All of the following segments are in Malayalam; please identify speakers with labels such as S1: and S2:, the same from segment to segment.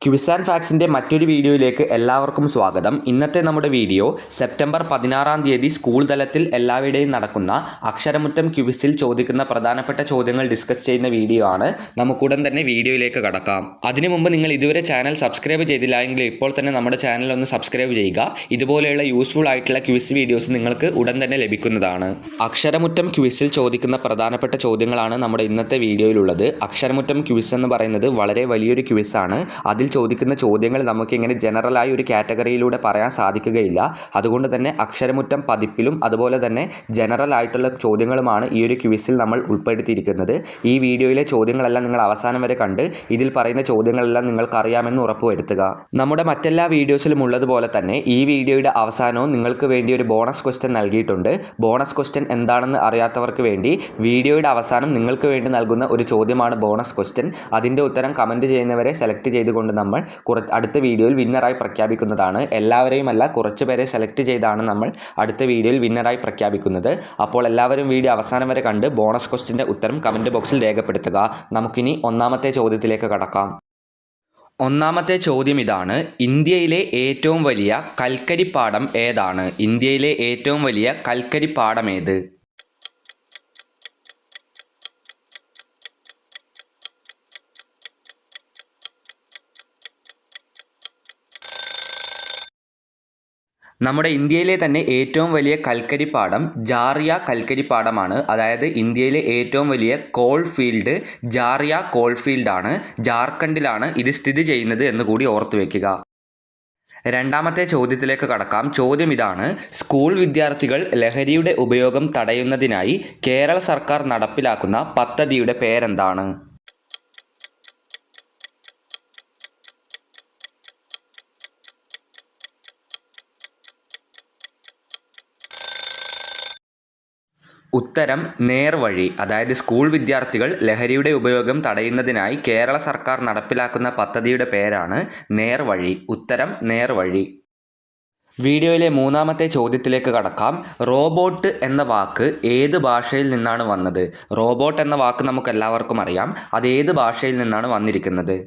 S1: ക്വിസ് ആൻഡ് ഫാക്സിൻ്റെ മറ്റൊരു വീഡിയോയിലേക്ക് എല്ലാവർക്കും സ്വാഗതം. ഇന്നത്തെ നമ്മുടെ വീഡിയോ സെപ്റ്റംബർ 16 തീയതി സ്കൂൾ തലത്തിൽ എല്ലാവിടെയും നടക്കുന്ന അക്ഷരമുറ്റം ക്വിസിൽ ചോദിക്കുന്ന പ്രധാനപ്പെട്ട ചോദ്യങ്ങൾ ഡിസ്കസ് ചെയ്യുന്ന വീഡിയോ ആണ്. നമുക്കുടൻ തന്നെ വീഡിയോയിലേക്ക് കടക്കാം. അതിനു മുമ്പ് നിങ്ങൾ ഇതുവരെ ചാനൽ സബ്സ്ക്രൈബ് ചെയ്തില്ല എങ്കിൽ ഇപ്പോൾ തന്നെ നമ്മുടെ ചാനൽ ഒന്ന് സബ്സ്ക്രൈബ് ചെയ്യുക. ഇതുപോലെയുള്ള യൂസ്ഫുൾ ആയിട്ടുള്ള ക്വിസ് വീഡിയോസ് നിങ്ങൾക്ക് ഉടൻ തന്നെ ലഭിക്കുന്നതാണ്. അക്ഷരമുറ്റം ക്വിസിൽ ചോദിക്കുന്ന പ്രധാനപ്പെട്ട ചോദ്യങ്ങളാണ് നമ്മുടെ ഇന്നത്തെ വീഡിയോയിലുള്ളത്. അക്ഷരമുറ്റം ക്വിസ് എന്ന് പറയുന്നത് വളരെ വലിയൊരു ക്വിസാണ്. അതിൽ ചോദിക്കുന്ന ചോദ്യങ്ങൾ നമുക്ക് ഇങ്ങനെ ജനറലായി ഒരു കാറ്റഗറിയിലൂടെ പറയാൻ സാധിക്കുകയില്ല. അതുകൊണ്ട് തന്നെ അക്ഷരമുറ്റം പതിപ്പിലും അതുപോലെ തന്നെ ജനറൽ ആയിട്ടുള്ള ചോദ്യങ്ങളുമാണ് ഈ ഒരു ക്വിസിൽ നമ്മൾ ഉൾപ്പെടുത്തിയിരിക്കുന്നത്. ഈ വീഡിയോയിലെ ചോദ്യങ്ങളെല്ലാം നിങ്ങൾ അവസാനം വരെ കണ്ട് ഇതിൽ പറയുന്ന ചോദ്യങ്ങളെല്ലാം നിങ്ങൾക്ക് അറിയാമെന്ന് ഉറപ്പുവരുത്തുക. നമ്മുടെ മറ്റെല്ലാ വീഡിയോസിലും ഉള്ളതുപോലെ തന്നെ ഈ വീഡിയോയുടെ അവസാനവും നിങ്ങൾക്ക് വേണ്ടി ഒരു ബോണസ് ക്വസ്റ്റ്യൻ നൽകിയിട്ടുണ്ട്. ബോണസ് ക്വസ്റ്റ്യൻ എന്താണെന്ന് അറിയാത്തവർക്ക് വേണ്ടി വീഡിയോയുടെ അവസാനം നിങ്ങൾക്ക് വേണ്ടി നൽകുന്ന ഒരു ചോദ്യമാണ് ബോണസ് ക്വസ്റ്റ്യൻ. അതിൻ്റെ ഉത്തരം കമൻറ്റ് ചെയ്യുന്നവരെ സെലക്ട് ചെയ്തുകൊണ്ട് നമ്മൾ അടുത്ത വീഡിയോയിൽ വിന്നറായി പ്രഖ്യാപിക്കുന്നതാണ്. എല്ലാവരെയും അല്ല, കുറച്ച് പേരെ സെലക്ട് ചെയ്താണ് നമ്മൾ അടുത്ത വീഡിയോയിൽ വിന്നറായി പ്രഖ്യാപിക്കുന്നത്. അപ്പോൾ എല്ലാവരും വീഡിയോ അവസാനം വരെ കണ്ട് ബോണസ് ക്വസ്റ്റ്യൻ്റെ ഉത്തരം കമൻറ്റ് ബോക്സിൽ രേഖപ്പെടുത്തുക. നമുക്കിനി ഒന്നാമത്തെ ചോദ്യത്തിലേക്ക് കടക്കാം. ഒന്നാമത്തെ ചോദ്യം ഇതാണ്: ഇന്ത്യയിലെ ഏറ്റവും വലിയ കൽക്കരിപ്പാടം ഏതാണ്? ഇന്ത്യയിലെ ഏറ്റവും വലിയ കൽക്കരിപ്പാടം ഏത്? നമ്മുടെ ഇന്ത്യയിലെ തന്നെ ഏറ്റവും വലിയ കൽക്കരിപ്പാടം ജാറിയ കൽക്കരിപ്പാടമാണ്. അതായത് ഇന്ത്യയിലെ ഏറ്റവും വലിയ കോൾ ഫീൽഡ് ജാറിയ കോൾ ഫീൽഡാണ്. ജാർഖണ്ഡിലാണ് ഇത് സ്ഥിതി ചെയ്യുന്നത് എന്ന് കൂടി ഓർത്തു വയ്ക്കുക. രണ്ടാമത്തെ ചോദ്യത്തിലേക്ക് കടക്കാം. ചോദ്യം ഇതാണ്: സ്കൂൾ വിദ്യാർത്ഥികൾ ലഹരിയുടെ ഉപയോഗം തടയുന്നതിനായി കേരള സർക്കാർ നടപ്പിലാക്കുന്ന പദ്ധതിയുടെ പേരെന്താണ്? ഉത്തരം നേർവഴി. അതായത് സ്കൂൾ വിദ്യാർത്ഥികൾ ലഹരിയുടെ ഉപയോഗം തടയുന്നതിനായി കേരള സർക്കാർ നടപ്പിലാക്കുന്ന പദ്ധതിയുടെ പേരാണ് നേർവഴി. ഉത്തരം നേർവഴി. വീഡിയോയിലെ മൂന്നാമത്തെ ചോദ്യത്തിലേക്ക് കടക്കാം. റോബോട്ട് എന്ന വാക്ക് ഏത് ഭാഷയിൽ നിന്നാണ് വന്നത്? റോബോട്ട് എന്ന വാക്ക് നമുക്ക് എല്ലാവർക്കും അറിയാം. അത് ഏത് ഭാഷയിൽ നിന്നാണ് വന്നിരിക്കുന്നത്?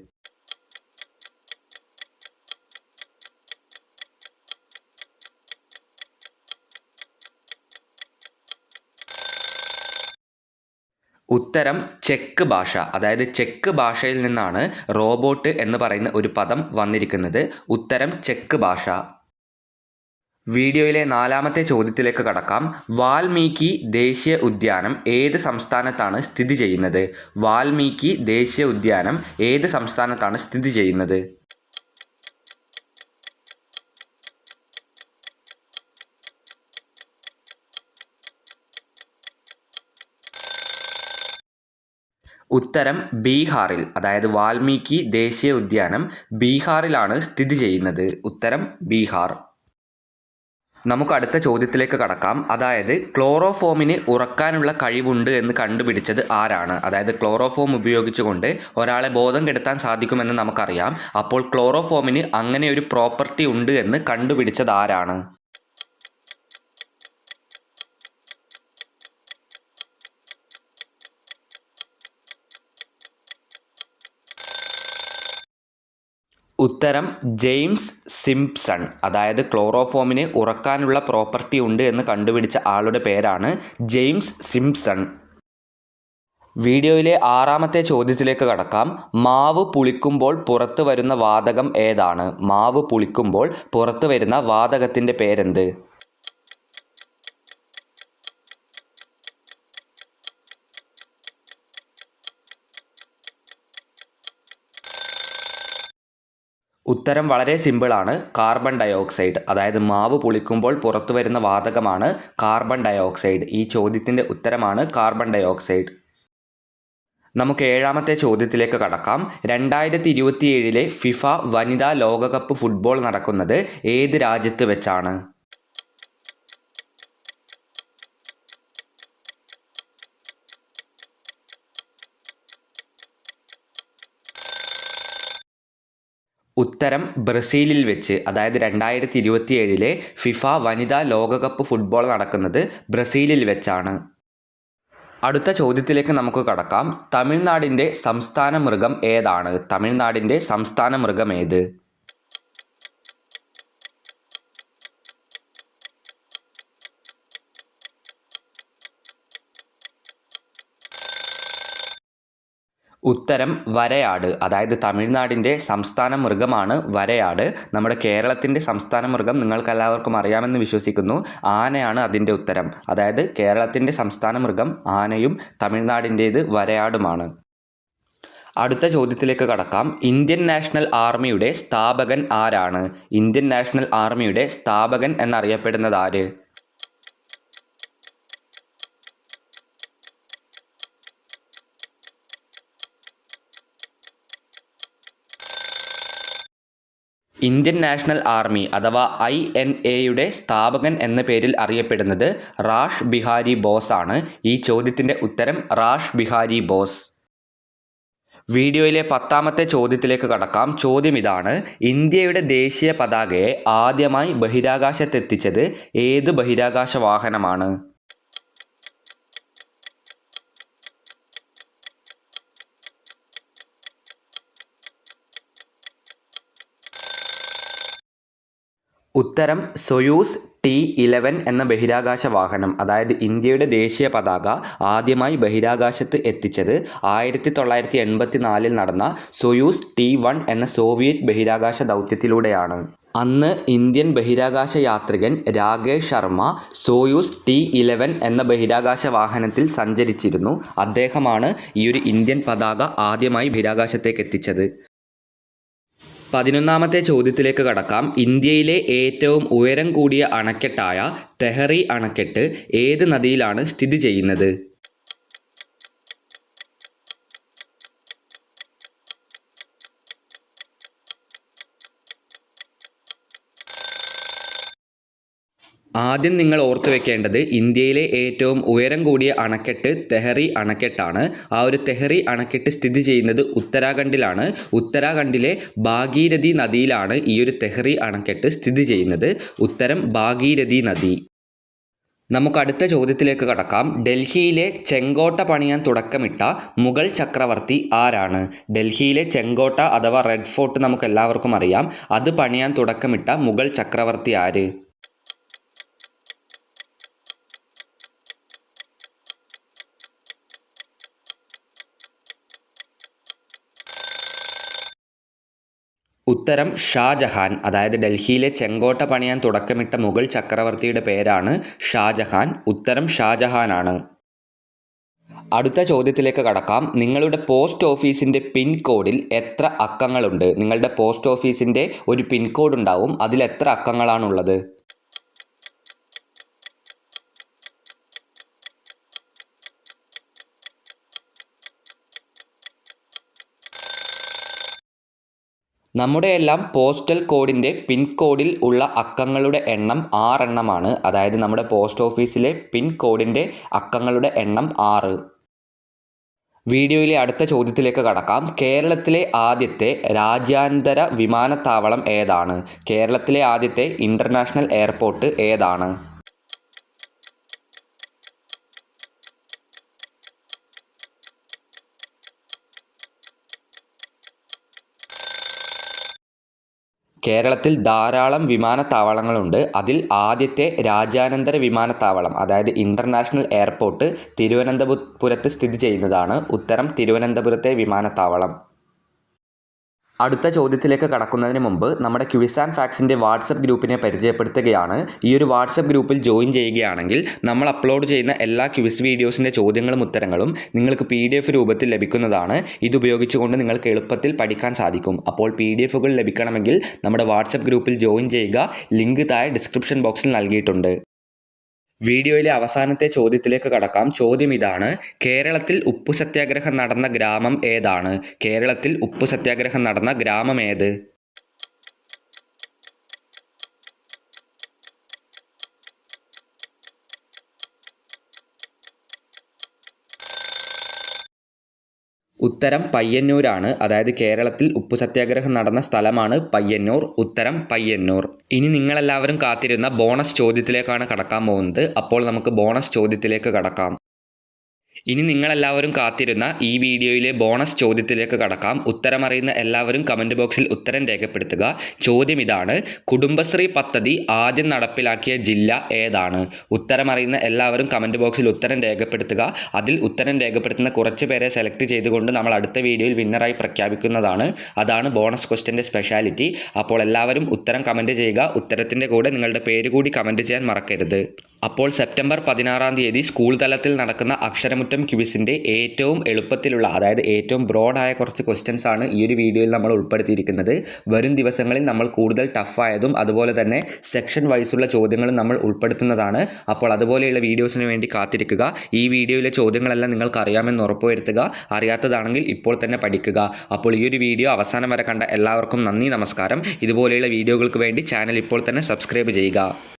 S1: ഉത്തരം ചെക്ക് ഭാഷ. അതായത് ചെക്ക് ഭാഷയിൽ നിന്നാണ് റോബോട്ട് എന്ന് പറയുന്ന ഒരു പദം വന്നിരിക്കുന്നത്. ഉത്തരം ചെക്ക് ഭാഷ. വീഡിയോയിലെ നാലാമത്തെ ചോദ്യത്തിലേക്ക് കടക്കാം. വാൽമീകി ദേശീയ ഉദ്യാനം ഏത് സംസ്ഥാനത്താണ് സ്ഥിതി ചെയ്യുന്നത്? വാൽമീകി ദേശീയ ഉദ്യാനം ഏത് സംസ്ഥാനത്താണ് സ്ഥിതി ചെയ്യുന്നത്? ഉത്തരം ബീഹാറിൽ. അതായത് വാൽമീകി ദേശീയ ഉദ്യാനം ബീഹാറിലാണ് സ്ഥിതി ചെയ്യുന്നത്. ഉത്തരം ബീഹാർ. നമുക്ക് അടുത്ത ചോദ്യത്തിലേക്ക് കടക്കാം. അതായത് ക്ലോറോഫോമിന് ഉറക്കാനുള്ള കഴിവുണ്ട് എന്ന് കണ്ടുപിടിച്ചത് ആരാണ്? അതായത് ക്ലോറോഫോം ഉപയോഗിച്ചുകൊണ്ട് ഒരാളെ ബോധം കെടുത്താൻ സാധിക്കുമെന്ന് നമുക്കറിയാം. അപ്പോൾ ക്ലോറോഫോമിന് അങ്ങനെ ഒരു പ്രോപ്പർട്ടി ഉണ്ട് എന്ന് കണ്ടുപിടിച്ചത് ആരാണ്? ഉത്തരം ജെയിംസ് സിംപ്സൺ. അതായത് ക്ലോറോഫോമിന് ഉറക്കാനുള്ള പ്രോപ്പർട്ടി ഉണ്ട് എന്ന് കണ്ടുപിടിച്ച ആളുടെ പേരാണ് ജെയിംസ് സിംപ്സൺ. വീഡിയോയിലെ ആറാമത്തെ ചോദ്യത്തിലേക്ക് കടക്കാം. മാവ് പുളിക്കുമ്പോൾ പുറത്തു വരുന്ന വാതകം ഏതാണ്? മാവ് പുളിക്കുമ്പോൾ പുറത്തു വരുന്ന വാതകത്തിൻ്റെ പേരെന്ത്? ഉത്തരം വളരെ സിമ്പിളാണ്, കാർബൺ ഡയോക്സൈഡ്. അതായത് മാവ് പുളിക്കുമ്പോൾ പുറത്തു വരുന്ന വാതകമാണ് കാർബൺ ഡയോക്സൈഡ്. ഈ ചോദ്യത്തിൻ്റെ ഉത്തരമാണ് കാർബൺ ഡയോക്സൈഡ്. നമുക്ക് ഏഴാമത്തെ ചോദ്യത്തിലേക്ക് കടക്കാം. 2027 ഫിഫ വനിതാ ലോകകപ്പ് ഫുട്ബോൾ നടക്കുന്നത് ഏത് രാജ്യത്ത് വെച്ചാണ്? ഉത്തരം ബ്രസീലിൽ വെച്ച്. അതായത് 2027 ഫിഫ വനിതാ ലോകകപ്പ് ഫുട്ബോൾ നടക്കുന്നത് ബ്രസീലിൽ വെച്ചാണ്. അടുത്ത ചോദ്യത്തിലേക്ക് നമുക്ക് കടക്കാം. തമിഴ്നാടിൻ്റെ സംസ്ഥാന മൃഗം ഏതാണ്? തമിഴ്നാടിൻ്റെ സംസ്ഥാന മൃഗം ഏത്? ഉത്തരം വരയാട്. അതായത് തമിഴ്നാടിൻ്റെ സംസ്ഥാന മൃഗമാണ് വരയാട്. നമ്മുടെ കേരളത്തിൻ്റെ സംസ്ഥാന മൃഗം നിങ്ങൾക്കെല്ലാവർക്കും അറിയാമെന്ന് വിശ്വസിക്കുന്നു. ആനയാണ് അതിൻ്റെ ഉത്തരം. അതായത് കേരളത്തിൻ്റെ സംസ്ഥാന മൃഗം ആനയും തമിഴ്നാടിൻ്റേത് വരയാടുമാണ്. അടുത്ത ചോദ്യത്തിലേക്ക് കടക്കാം. ഇന്ത്യൻ നാഷണൽ ആർമിയുടെ സ്ഥാപകൻ ആരാണ്? ഇന്ത്യൻ നാഷണൽ ആർമിയുടെ സ്ഥാപകൻ എന്നറിയപ്പെടുന്നത് ആര്? ഇന്ത്യൻ നാഷണൽ ആർമി അഥവാ INA സ്ഥാപകൻ എന്ന പേരിൽ അറിയപ്പെടുന്നത് റാഷ് ബിഹാരി ബോസ് ആണ്. ഈ ചോദ്യത്തിൻ്റെ ഉത്തരം റാഷ് ബിഹാരി ബോസ്. വീഡിയോയിലെ 10ാമത്തെ ചോദ്യത്തിലേക്ക് കടക്കാം. ചോദ്യം ഇതാണ്: ഇന്ത്യയുടെ ദേശീയ പതാകയെ ആദ്യമായി ബഹിരാകാശത്തെത്തിച്ചത് ഏത് ബഹിരാകാശ വാഹനമാണ്? ഉത്തരം സൊയൂസ് T-11 എന്ന ബഹിരാകാശ വാഹനം. അതായത് ഇന്ത്യയുടെ ദേശീയ പതാക ആദ്യമായി ബഹിരാകാശത്ത് എത്തിച്ചത് 1984 നടന്ന സൊയൂസ് T-1 എന്ന സോവിയറ്റ് ബഹിരാകാശ ദൗത്യത്തിലൂടെയാണ്. അന്ന് ഇന്ത്യൻ ബഹിരാകാശ യാത്രികൻ രാകേഷ് ശർമ്മ സോയൂസ് T-11 എന്ന ബഹിരാകാശ വാഹനത്തിൽ സഞ്ചരിച്ചിരുന്നു. അദ്ദേഹമാണ് ഈ ഒരു ഇന്ത്യൻ പതാക ആദ്യമായി ബഹിരാകാശത്തേക്ക് എത്തിച്ചത്. 11ാമത്തെ ചോദ്യത്തിലേക്ക് കടക്കാം. ഇന്ത്യയിലെ ഏറ്റവും ഉയരം കൂടിയ അണക്കെട്ടായ തെഹറി അണക്കെട്ട് ഏത് നദിയിലാണ് സ്ഥിതി ചെയ്യുന്നത്? ആദ്യം നിങ്ങൾ ഓർത്തു വെക്കേണ്ടത് ഇന്ത്യയിലെ ഏറ്റവും ഉയരം കൂടിയ അണക്കെട്ട് തെഹറി അണക്കെട്ടാണ്. ആ ഒരു തെഹറി അണക്കെട്ട് സ്ഥിതി ചെയ്യുന്നത് ഉത്തരാഖണ്ഡിലാണ്. ഉത്തരാഖണ്ഡിലെ ഭാഗീരഥി നദിയിലാണ് ഈ ഒരു തെഹറി അണക്കെട്ട് സ്ഥിതി ചെയ്യുന്നത്. ഉത്തരം ഭാഗീരഥി നദി. നമുക്ക് അടുത്ത ചോദ്യത്തിലേക്ക് കടക്കാം. ഡൽഹിയിലെ ചെങ്കോട്ട പണിയാൻ തുടക്കമിട്ട മുഗൾ ചക്രവർത്തി ആരാണ്? ഡൽഹിയിലെ ചെങ്കോട്ട അഥവാ റെഡ് ഫോർട്ട് നമുക്ക് എല്ലാവർക്കും അറിയാം. അത് പണിയാൻ തുടക്കമിട്ട മുഗൾ ചക്രവർത്തി ആര്? ഉത്തരം ഷാജഹാൻ. അതായത് ഡൽഹിയിലെ ചെങ്കോട്ട പണിയാൻ തുടക്കമിട്ട മുഗൾ ചക്രവർത്തിയുടെ പേരാണ് ഷാജഹാൻ. ഉത്തരം ഷാജഹാനാണ്. അടുത്ത ചോദ്യത്തിലേക്ക് കടക്കാം. നിങ്ങളുടെ പോസ്റ്റ് ഓഫീസിൻ്റെ പിൻകോഡിൽ എത്ര അക്കങ്ങളുണ്ട്? നിങ്ങളുടെ പോസ്റ്റ് ഓഫീസിൻ്റെ ഒരു പിൻകോഡ് ഉണ്ടാവും. അതിൽ എത്ര അക്കങ്ങളാണുള്ളത്? നമ്മുടെ എല്ലാം പോസ്റ്റൽ കോഡിൻ്റെ പിൻകോഡിൽ ഉള്ള അക്കങ്ങളുടെ എണ്ണം 6 എണ്ണമാണ്. അതായത് നമ്മുടെ പോസ്റ്റ് ഓഫീസിലെ പിൻകോഡിൻ്റെ അക്കങ്ങളുടെ എണ്ണം 6. വീഡിയോയിലെ അടുത്ത ചോദ്യത്തിലേക്ക് കടക്കാം. കേരളത്തിലെ ആദ്യത്തെ രാജ്യാന്തര വിമാനത്താവളം ഏതാണ്? കേരളത്തിലെ ആദ്യത്തെ ഇൻ്റർനാഷണൽ എയർപോർട്ട് ഏതാണ്? കേരളത്തിൽ ധാരാളം വിമാനത്താവളങ്ങളുണ്ട്. അതിൽ ആദ്യത്തെ രാജ്യാന്തര വിമാനത്താവളം അതായത് ഇൻ്റർനാഷണൽ എയർപോർട്ട് തിരുവനന്തപുരത്ത് സ്ഥിതി ചെയ്യുന്നതാണ്. ഉത്തരം തിരുവനന്തപുരത്തെ വിമാനത്താവളം. അടുത്ത ചോദ്യത്തിലേക്ക് കടക്കുന്നതിന് മുമ്പ് നമ്മുടെ ക്വിസ് ആൻഡ് ഫാക്ട്സിൻ്റെ വാട്സപ്പ് ഗ്രൂപ്പിനെ പരിചയപ്പെടുത്തുകയാണ്. ഈ ഒരു വാട്സപ്പ് ഗ്രൂപ്പിൽ ജോയിൻ ചെയ്യുകയാണെങ്കിൽ നമ്മൾ അപ്ലോഡ് ചെയ്യുന്ന എല്ലാ ക്വിസ് വീഡിയോസിൻ്റെ ചോദ്യങ്ങളും ഉത്തരങ്ങളും നിങ്ങൾക്ക് PDF രൂപത്തിൽ ലഭിക്കുന്നതാണ്. ഇതുപയോഗിച്ചുകൊണ്ട് നിങ്ങൾക്ക് എളുപ്പത്തിൽ പഠിക്കാൻ സാധിക്കും. അപ്പോൾ PDFകൾ ലഭിക്കണമെങ്കിൽ നമ്മുടെ വാട്സപ്പ് ഗ്രൂപ്പിൽ ജോയിൻ ചെയ്യുക. ലിങ്ക് താഴെ ഡിസ്ക്രിപ്ഷൻ ബോക്സിൽ നൽകിയിട്ടുണ്ട്. വീഡിയോയിലെ അവസാനത്തെ ചോദ്യത്തിലേക്ക് കടക്കാം. ചോദ്യം ഇതാണ്: കേരളത്തിൽ ഉപ്പു സത്യാഗ്രഹം നടന്ന ഗ്രാമം ഏതാണ്? കേരളത്തിൽ ഉപ്പു സത്യാഗ്രഹം നടന്ന ഗ്രാമം ഏത്? ഉത്തരം പയ്യന്നൂരാണ്. അതായത് കേരളത്തിൽ ഉപ്പു സത്യാഗ്രഹം നടന്ന സ്ഥലമാണ് പയ്യന്നൂർ. ഉത്തരം പയ്യന്നൂർ. ഇനി നിങ്ങളെല്ലാവരും കാത്തിരുന്ന ബോണസ് ചോദ്യത്തിലേക്കാണ് കടക്കാൻ പോകുന്നത്. അപ്പോൾ നമുക്ക് ബോണസ് ചോദ്യത്തിലേക്ക് കടക്കാം. ഇനി നിങ്ങളെല്ലാവരും കാത്തിരുന്ന ഈ വീഡിയോയിലെ ബോണസ് ചോദ്യത്തിലേക്ക് കടക്കാം. ഉത്തരമറിയുന്ന എല്ലാവരും കമൻറ്റ് ബോക്സിൽ ഉത്തരം രേഖപ്പെടുത്തുക. ചോദ്യം ഇതാണ്: കുടുംബശ്രീ പദ്ധതി ആദ്യം നടപ്പിലാക്കിയ ജില്ല ഏതാണ്? ഉത്തരമറിയുന്ന എല്ലാവരും കമൻറ്റ് ബോക്സിൽ ഉത്തരം രേഖപ്പെടുത്തുക. അതിൽ ഉത്തരം രേഖപ്പെടുത്തുന്ന കുറച്ച് പേരെ സെലക്ട് ചെയ്തുകൊണ്ട് നമ്മൾ അടുത്ത വീഡിയോയിൽ വിന്നറായി പ്രഖ്യാപിക്കുന്നതാണ്. അതാണ് ബോണസ് ക്വസ്റ്റ്യൻ്റെ സ്പെഷ്യാലിറ്റി. അപ്പോൾ എല്ലാവരും ഉത്തരം കമൻറ്റ് ചെയ്യുക. ഉത്തരത്തിൻ്റെ കൂടെ നിങ്ങളുടെ പേര് കൂടി കമൻറ്റ് ചെയ്യാൻ മറക്കരുത്. അപ്പോൾ സെപ്റ്റംബർ 16 തീയതി സ്കൂൾ തലത്തിൽ നടക്കുന്ന അക്ഷരമുറ്റം ക്വിസിൻ്റെ ഏറ്റവും എളുപ്പത്തിലുള്ള, അതായത് ഏറ്റവും ബ്രോഡായ കുറച്ച് ക്വസ്റ്റ്യൻസ് ആണ് ഈ ഒരു വീഡിയോയിൽ നമ്മൾ ഉൾപ്പെടുത്തിയിരിക്കുന്നത്. വരും ദിവസങ്ങളിൽ നമ്മൾ കൂടുതൽ ടഫായതും അതുപോലെ തന്നെ സെക്ഷൻ വൈസുള്ള ചോദ്യങ്ങളും നമ്മൾ ഉൾപ്പെടുത്തുന്നതാണ്. അപ്പോൾ അതുപോലെയുള്ള വീഡിയോസിന് വേണ്ടി കാത്തിരിക്കുക. ഈ വീഡിയോയിലെ ചോദ്യങ്ങളെല്ലാം നിങ്ങൾക്ക് അറിയാമെന്ന് ഉറപ്പുവരുത്തുക. അറിയാത്തതാണെങ്കിൽ ഇപ്പോൾ തന്നെ പഠിക്കുക. അപ്പോൾ ഈ ഒരു വീഡിയോ അവസാനം വരെ കണ്ട എല്ലാവർക്കും നന്ദി, നമസ്കാരം. ഇതുപോലെയുള്ള വീഡിയോകൾക്ക് വേണ്ടി ചാനൽ ഇപ്പോൾ തന്നെ സബ്സ്ക്രൈബ് ചെയ്യുക.